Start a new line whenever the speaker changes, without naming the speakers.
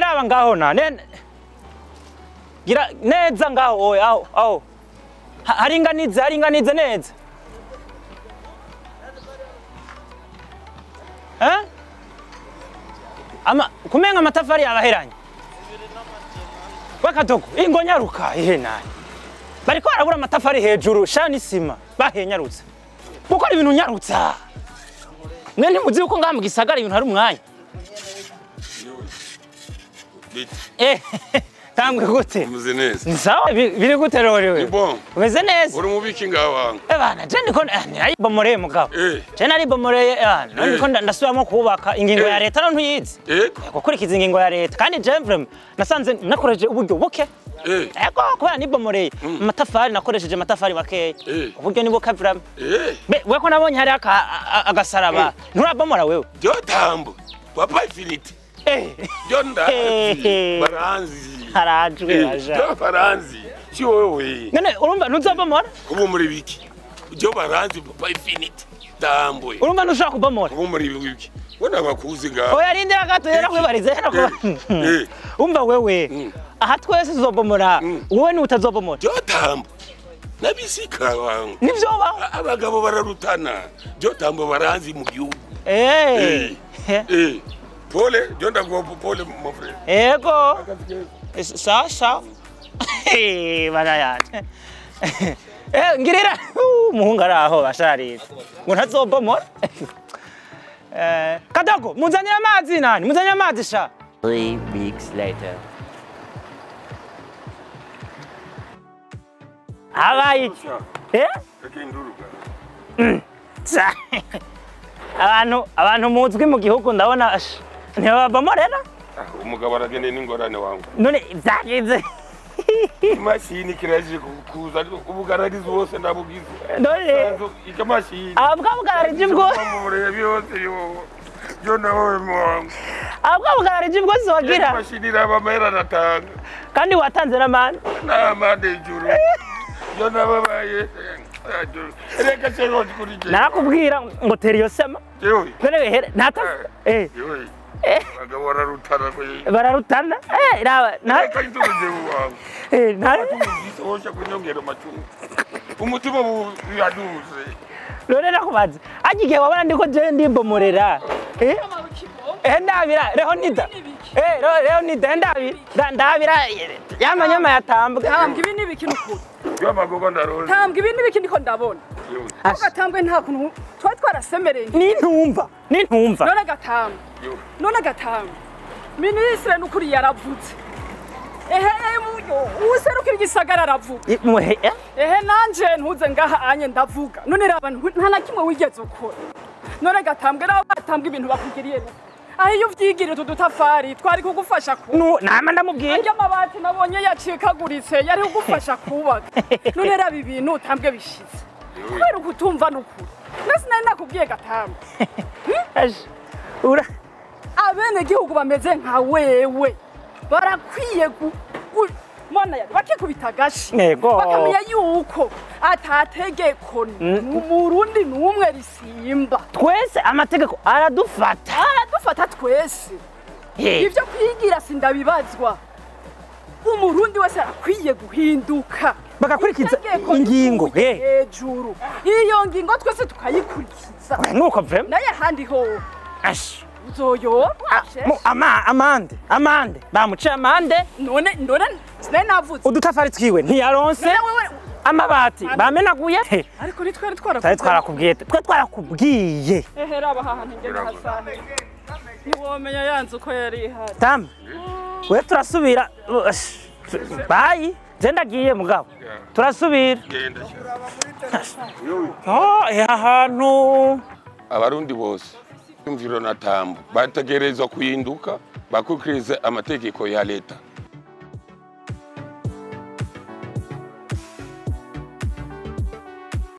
Raba ngaho na gira neza ngaho oya aho haringanize neza kumenga amatafari yabaheranye bakatoko ingo nyaruka nani bariko barabura amatafari hejuru shani isima bahenyarutse gukora ibintu nyarutsa mwe ntimuzi uko ngaha mu gisagara ibintu hari umwanya Tambwe gute?
Muzi neza.
Sawa biri gute rorewe?
Bon.
Umeze neza.
Uri mubiki ngaho.
Bana je ndiko nayibomoreye mugabo. Je naribomoreye ndiko ndasubiramo kubaka ingingo ya leta no ntuyizi. Gukurikiza ingingo ya leta kandi je vraiment nasanze nakoreje uburyo buke. Ego kubera nibomoreye amatafari nakoresheje amatafari makeya. Uburyo nibo kavram. We ko nabonye hari agasaraba. Nturabomora wewe.
Jo tambo. Papa infinity. Jonda. Baranzi.
Harajwe aja.
Jo baranzi. Si wewe.
None urumva ntuzabomora?
Ubu muri biki? Jo baranzi papa infinity. Tambwe.
Urumva ntushaka kubomora?
Ubu muri biki? Wona bakuzi ngaho.
Oya rindira gato yera kwibarize hera ko. Umva wewe. Aha twese tuzobomora. Wowe ni utazobomora.
Jo tambo. Nabisika wangu.
Nivyo baho.
Abagabo bararutana. Jo tambo baranzi mu gihugu. Pole, jonda go pole mon frère.
Ego. Sawa. Barayate. Ngirira umuhungu araho basharira. Ngo ntazobomora. Kadogo, muzanira amazi nani? Muzanira amazi sha.
3 weeks later.
Abayi. Abantu muzwi mu gihugu ndabona ntibabomorera.
Umugabo aragende n'ingorane wangu.
None byagize.
Imashini kiraje kuza ubugararizi bose ndabugize.
None
ikamashini.
Abwabugararije bwo.
Jo nawe mwangu.
Abwabugararije bwo zogira.
Imashini raba mera natanga.
Kandi watanze namani.
Namande juru. Jo nababaye. Reka cyo kurije.
Nakubwira ngo teriyo sema.
Yewe.
None ntata.
Yewe. Bagabo bararutana ko.
Bararutana? Raba.
Reka intuje wangu.
Nari.
Osha kunyongera macungu. Umutima yaduze.
None nakubaza. Agiye wabona ndiko je ndibomorera. Ndabira reho nida. Reho nida ndabira yamanyama yatambwe.
Tambwe ibi ni biki nukuri.
Yamagogo ndarone.
Tambwe ibi ni biki ndiko ndabona. Gatambwe nta kuntu twa twarasemereye.
Nintumva.
None gatambwe. None gatambwe. Ministre nukuri yaravutse. Userukira igisagara aravuga. Nanje ntuze ngaha anye ndavuga. None raba nta na kimwe wigeze ukora. None gatambwe naho batambwe ibintu bakugiriye. Aho iyo vyigire tudutafari twari kugufasha kubaka.
Nama ndamubwiye.
Ajya amabati nabonye yacikaguritse yari kugufasha kubaka. None raba ibintu tambwe bishize. Kubera ukutumva nukuri. Nasi nari nakubwiye gatambwe.
Ura
abene gihugu bameze nka wewe. Barakwiye mwana yari bakikubita gashi. Bakamenya yuko atategeko n'umurundi n'umwe risimba.
Twese amategeko aradufata
twese. Ivyo kwigira sindabibazwa. Umurundi wese arakwiye guhinduka.
Bagakurikiza ingingo
hejuru. Iyo ngingo twese tukayikurikiza.
Nuko vrem.
Naye handi ho. Zoyo.
Amande. Bamuciye amande.
None sinari navuze.
Udutafari twiwe ntiyaronse. Amabati bamenaguye.
Ariko ni twari
twarakubwiye.
Raba hahantu ngene hasane. Niwomenya yanzu ko yari ihari.
Tam. We turasubira. Bayi. Je ndagiye mugabo. Turasubira. Ahantu
abarundi bose umviro na tambo bategerezwa kuhinduka bakukirize amategeko ya leta.